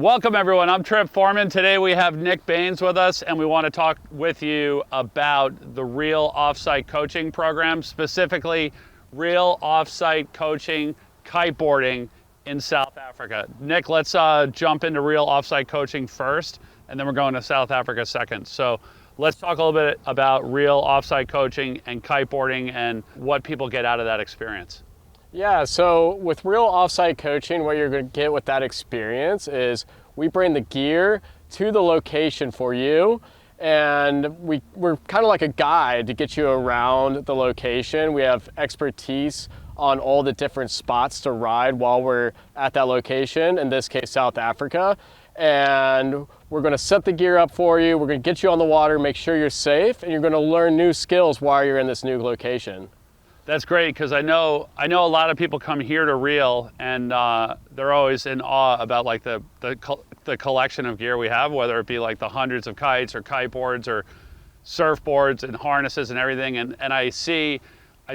Welcome everyone, I'm Forman. Today we have Nick Baines with us and we want to talk with you about the Real Offsite Coaching program, specifically Real Offsite Coaching kiteboarding in South Africa. Nick, let's jump into Real Offsite Coaching first and then we're going to South Africa second. So let's talk a little bit about Real Offsite Coaching and kiteboarding and what people get out of that experience. Yeah, so with Real Offsite Coaching, what you're going to get with that experience is we bring the gear to the location for you, and we're kind of like a guide to get you around the location. We have expertise on all the different spots to ride while we're at that location, in this case, South Africa. And we're going to set the gear up for you. We're going to get you on the water, make sure you're safe, and you're going to learn new skills while you're in this new location. That's great, because I know a lot of people come here to Real and they're always in awe about like the collection of gear we have, whether it be like the hundreds of kites or kiteboards or surfboards and harnesses and everything. And I see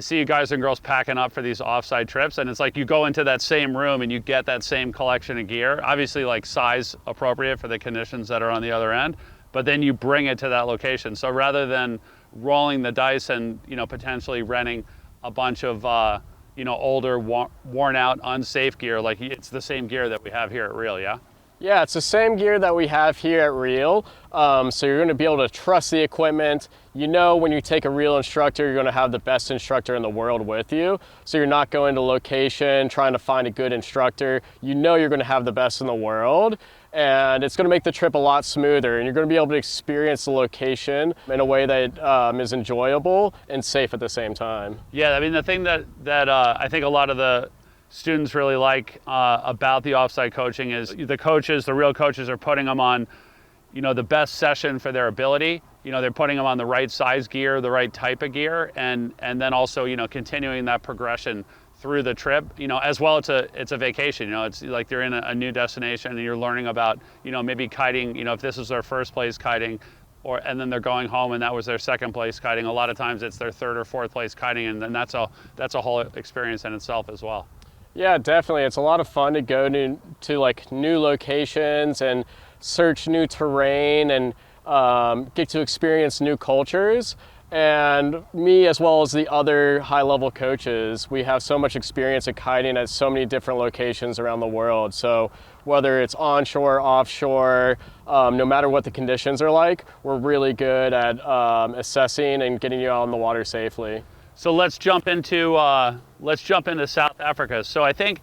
you guys and girls packing up for these offsite trips, and it's like you go into that same room and you get that same collection of gear, obviously like size appropriate for the conditions that are on the other end, but then you bring it to that location. So rather than rolling the dice and potentially renting a bunch of older, worn out, unsafe gear, like it's the same gear that we have here at Real, yeah? Yeah, it's the same gear that we have here at Real. So you're going to be able to trust the equipment. When you take a Real instructor, you're going to have the best instructor in the world with you. So you're not going to location trying to find a good instructor. You're going to have the best in the world. And it's going to make the trip a lot smoother, and you're going to be able to experience the location in a way that is enjoyable and safe at the same time. Yeah, I mean, the thing that I think a lot of the students really like about the offsite coaching is the real coaches are putting them on, the best session for their ability. They're putting them on the right size gear, the right type of gear, and then also, continuing that progression through the trip, as well. It's a vacation, it's like they're in a new destination and you're learning about, maybe kiting, if this is their first place kiting, and then they're going home and that was their second place kiting. A lot of times it's their third or fourth place kiting, and then that's a whole experience in itself as well. Yeah, definitely. It's a lot of fun to go to like new locations and search new terrain and get to experience new cultures. And me, as well as the other high-level coaches, we have so much experience at kiting at so many different locations around the world. So whether it's onshore, offshore, no matter what the conditions are like, we're really good at assessing and getting you out on the water safely. So let's jump into South Africa. So I think,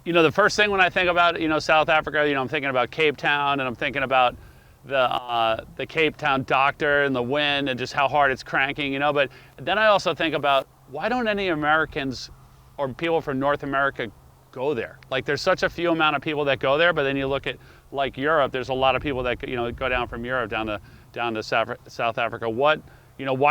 the first thing when I think about South Africa, I'm thinking about Cape Town, and I'm thinking about the Cape Town doctor and the wind and just how hard it's cranking, but then I also think about, why don't any Americans or people from North America go there? Like, there's such a few amount of people that go there, but then you look at like Europe, there's a lot of people that go down from Europe down to South Africa. Why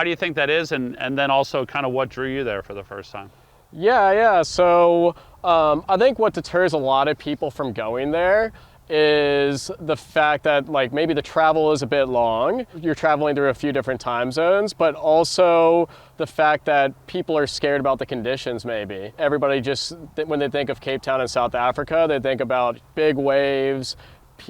do you think that is, and then also kind of what drew you there for the first time? Yeah. So I think what deters a lot of people from going there is the fact that like maybe the travel is a bit long. You're traveling through a few different time zones, but also the fact that people are scared about the conditions maybe. Everybody just, when they think of Cape Town in South Africa, they think about big waves,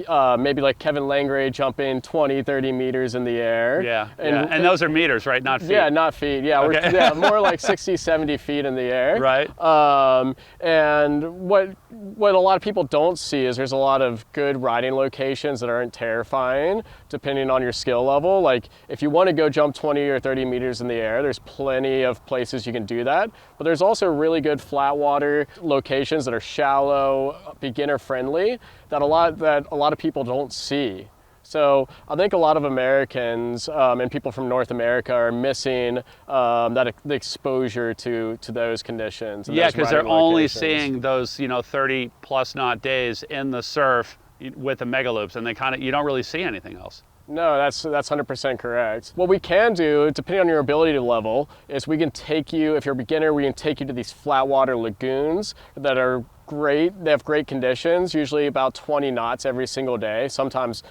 maybe like Kevin Langray jumping 20, 30 meters in the air. Yeah, and those are meters, right? Not feet. Yeah, not feet. Yeah, okay. More like 60, 70 feet in the air. Right. And what a lot of people don't see is there's a lot of good riding locations that aren't terrifying, depending on your skill level. Like, if you want to go jump 20 or 30 meters in the air, there's plenty of places you can do that. But there's also really good flat water locations that are shallow, beginner friendly, that a lot of people don't see. So I think a lot of Americans and people from North America are missing the exposure to those conditions. Yeah, because they're only seeing those 30 plus knot days in the surf with the mega loops, and you don't really see anything else. No, that's 100% correct. What we can do, depending on your ability level, is we can take you, if you're a beginner, we can take you to these flat water lagoons that are great. They have great conditions, usually about 20 knots every single day, sometimes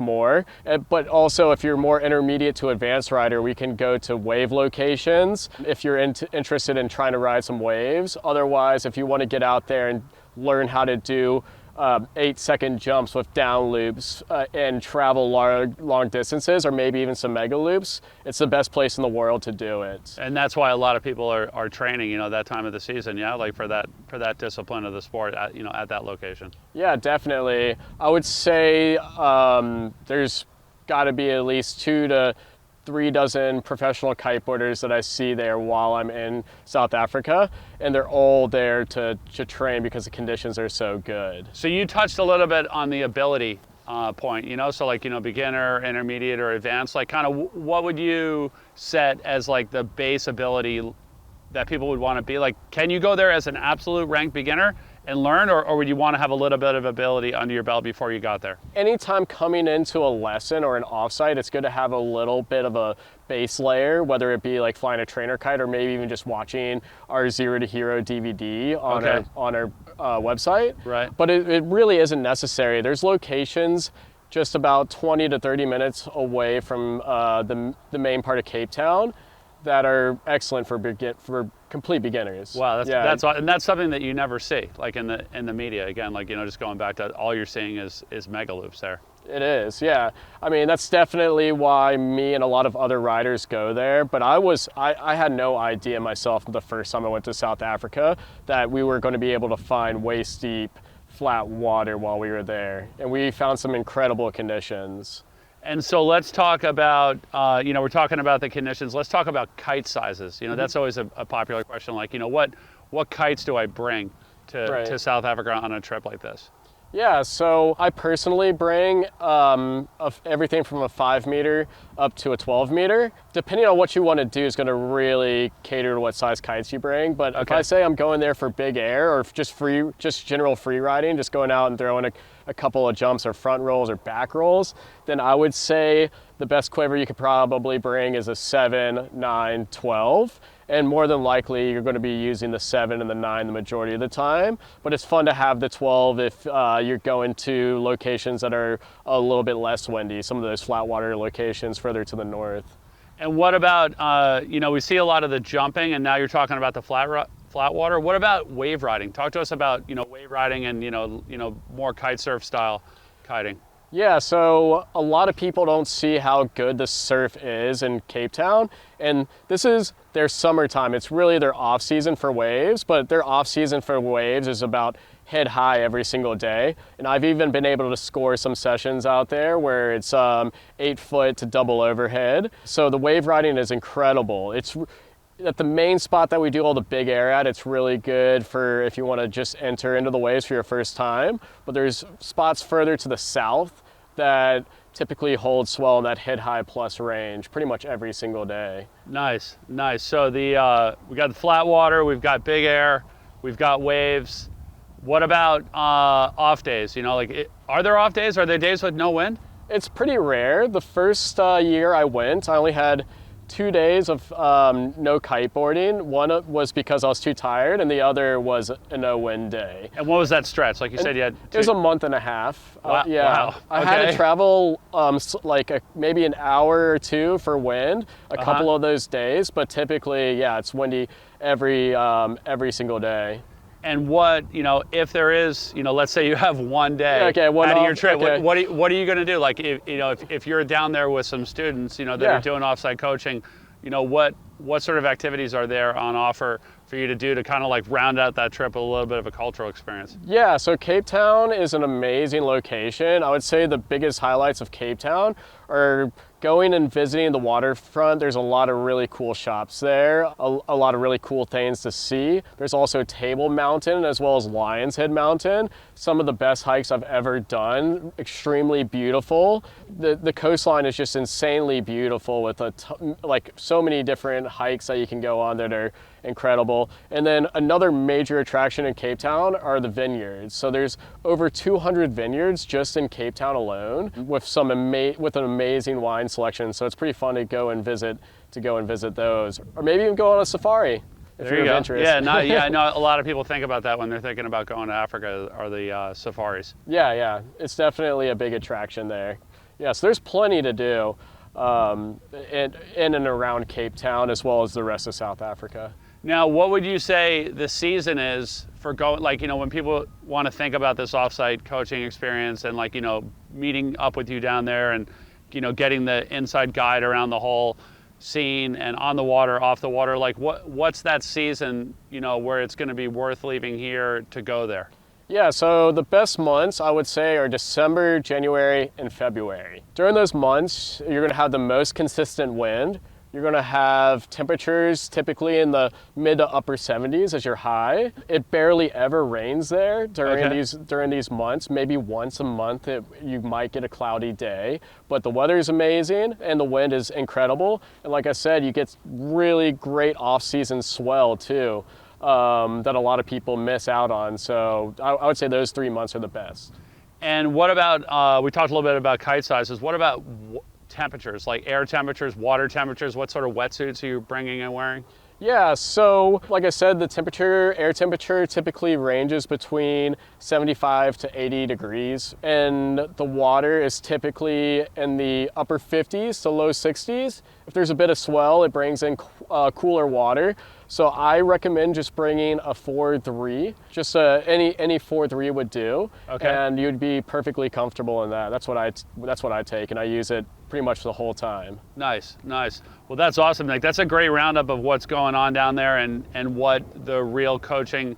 more. But also, if you're more intermediate to advanced rider, we can go to wave locations if you're interested in trying to ride some waves. Otherwise, if you want to get out there and learn how to do 8-second jumps with down loops and travel long distances, or maybe even some mega loops, it's the best place in the world to do it. And that's why a lot of people are training, that time of the season, yeah, like for that discipline of the sport at, at that location. Yeah, definitely. I would say there's got to be at least 2 to 3 dozen professional kiteboarders that I see there while I'm in South Africa, and they're all there to train because the conditions are so good. So you touched a little bit on the ability point, so like, beginner, intermediate, or advanced, like kind of what would you set as like the base ability that people would want to be? Like, can you go there as an absolute ranked beginner and learn, or would you want to have a little bit of ability under your belt before you got there? Anytime coming into a lesson or an offsite, it's good to have a little bit of a base layer, whether it be like flying a trainer kite or maybe even just watching our Zero to Hero DVD on our website. Right. But it really isn't necessary. There's locations just about 20 to 30 minutes away from the main part of Cape Town that are excellent for complete beginners. Wow, that's something that you never see, like in the media. Again, like just going back to all you're seeing is mega loops there. It is, yeah. I mean, that's definitely why me and a lot of other riders go there. But I had no idea myself the first time I went to South Africa that we were going to be able to find waist deep flat water while we were there, and we found some incredible conditions. And so let's talk about, we're talking about the conditions. Let's talk about kite sizes. That's always a popular question. Like, what kites do I bring to South Africa on a trip like this? Yeah, so I personally bring everything from a 5 meter up to a 12 meter. Depending on what you want to do is going to really cater to what size kites you bring. But if I say I'm going there for big air or just general free riding, just going out and throwing a couple of jumps or front rolls or back rolls, then I would say the best quiver you could probably bring is a 7, 9, 12. And more than likely, you're going to be using the 7 and the 9 the majority of the time. But it's fun to have the 12 if you're going to locations that are a little bit less windy, some of those flat water locations further to the north. And what about, we see a lot of the jumping, and now you're talking about the flat water. What about wave riding? Talk to us about, wave riding and, more kite surf style kiting. Yeah, so a lot of people don't see how good the surf is in Cape Town, and this is their summertime. It's really their off season for waves, but their off season for waves is about head high every single day. And I've even been able to score some sessions out there where it's 8 foot to double overhead. So the wave riding is incredible. It's at the main spot that we do all the big air at, it's really good for if you want to just enter into the waves for your first time. But there's spots further to the south that typically hold swell in that head high plus range pretty much every single day. Nice. So we got the flat water, we've got big air, we've got waves. What about off days? Are there off days? Are there days with no wind? It's pretty rare. The first year I went, I only had 2 days of no kiteboarding. One was because I was too tired, and the other was a no-wind day. And what was that stretch? Like you said, you had It was a month and a half. Wow. Wow. I had to travel maybe an hour or 2 for wind a couple of those days, but typically, yeah, it's windy every single day. And what, if there is, let's say you have one day out of your trip, what are you going to do? Like, if you're down there with some students, that are doing offsite coaching, what sort of activities are there on offer for you to do to kind of like round out that trip with a little bit of a cultural experience? Yeah, so Cape Town is an amazing location. I would say the biggest highlights of Cape Town are going and visiting the waterfront. There's a lot of really cool shops there, a lot of really cool things to see. There's also Table Mountain as well as Lion's Head Mountain. Some of the best hikes I've ever done, extremely beautiful. The coastline is just insanely beautiful with so many different hikes that you can go on that are incredible. And then another major attraction in Cape Town are the vineyards. So there's over 200 vineyards just in Cape Town alone with with an amazing wine selection. So it's pretty fun to go and visit those, or maybe even go on a safari if you're adventurous. Yeah, I know a lot of people think about that when they're thinking about going to Africa, are the safaris. Yeah, it's definitely a big attraction there. Yeah, so there's plenty to do in and around Cape Town as well as the rest of South Africa. Now, what would you say the season is for going, like, when people want to think about this offsite coaching experience and, like, meeting up with you down there and, getting the inside guide around the whole scene and on the water, off the water, like what's that season, where it's going to be worth leaving here to go there? Yeah, so the best months I would say are December, January, and February. During those months, you're going to have the most consistent wind. You're going to have temperatures typically in the mid to upper 70s as your high. It barely ever rains there during these months. Maybe once a month you might get a cloudy day, but the weather is amazing and the wind is incredible. And like I said, you get really great off-season swell too. That a lot of people miss out on. So I would say those 3 months are the best. And what about, we talked a little bit about kite sizes. What about temperatures, like air temperatures, water temperatures? What sort of wetsuits are you bringing and wearing? Yeah, so like I said, the air temperature typically ranges between 75 to 80 degrees, and the water is typically in the upper 50s to low 60s. If there's a bit of swell, it brings in cooler water. So I recommend just bringing a 4-3, just any 4-3 would do, okay. And you'd be perfectly comfortable in that. That's what I take, and I use it pretty much the whole time. Nice, nice. Well, that's awesome, Nick. That's a great roundup of what's going on down there and what the real coaching,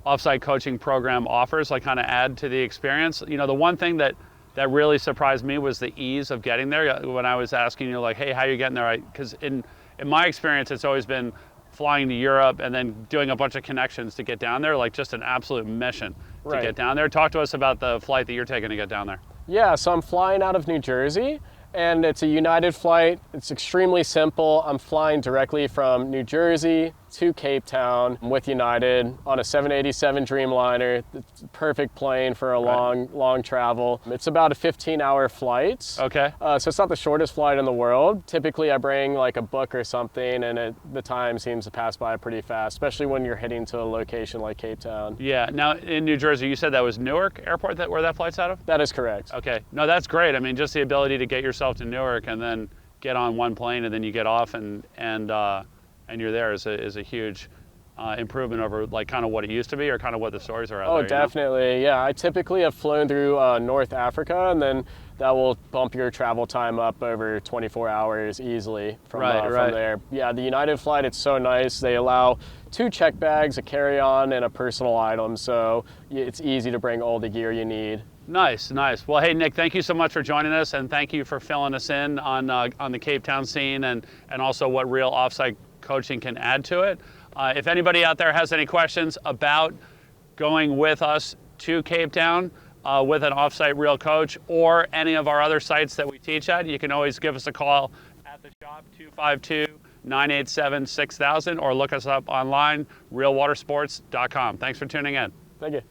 offsite coaching program offers, like kind of add to the experience. The one thing that really surprised me was the ease of getting there. When I was asking you, like, hey, how are you getting there? Because in my experience, it's always been flying to Europe and then doing a bunch of connections to get down there, like just an absolute mission to get down there. Talk to us about the flight that you're taking to get down there. Yeah, so I'm flying out of New Jersey, and it's a United flight. It's extremely simple. I'm flying directly from New Jersey to Cape Town with United on a 787 Dreamliner. It's a perfect plane for a long travel. It's about a 15-hour flight. Okay. So it's not the shortest flight in the world. Typically I bring like a book or something, and the time seems to pass by pretty fast, especially when you're heading to a location like Cape Town. Yeah. Now in New Jersey, you said that was Newark Airport where that flight's out of? That is correct. Okay. No, that's great. I mean, just the ability to get yourself to Newark and then get on one plane and then you get off and you're there is a huge improvement over like kind of what it used to be or kind of what the stories are out there. Oh, definitely. Yeah, I typically have flown through North Africa, and then that will bump your travel time up over 24 hours easily from there. Yeah, the United flight, it's so nice. They allow 2 check bags, a carry-on, and a personal item, so it's easy to bring all the gear you need. Nice, nice. Well, hey, Nick, thank you so much for joining us, and thank you for filling us in on the Cape Town scene and also what real offsite coaching can add to it. If anybody out there has any questions about going with us to Cape Town with an offsite real coach or any of our other sites that we teach at, you can always give us a call at the shop, 252-987-6000, or look us up online, realwatersports.com. Thanks for tuning in. Thank you.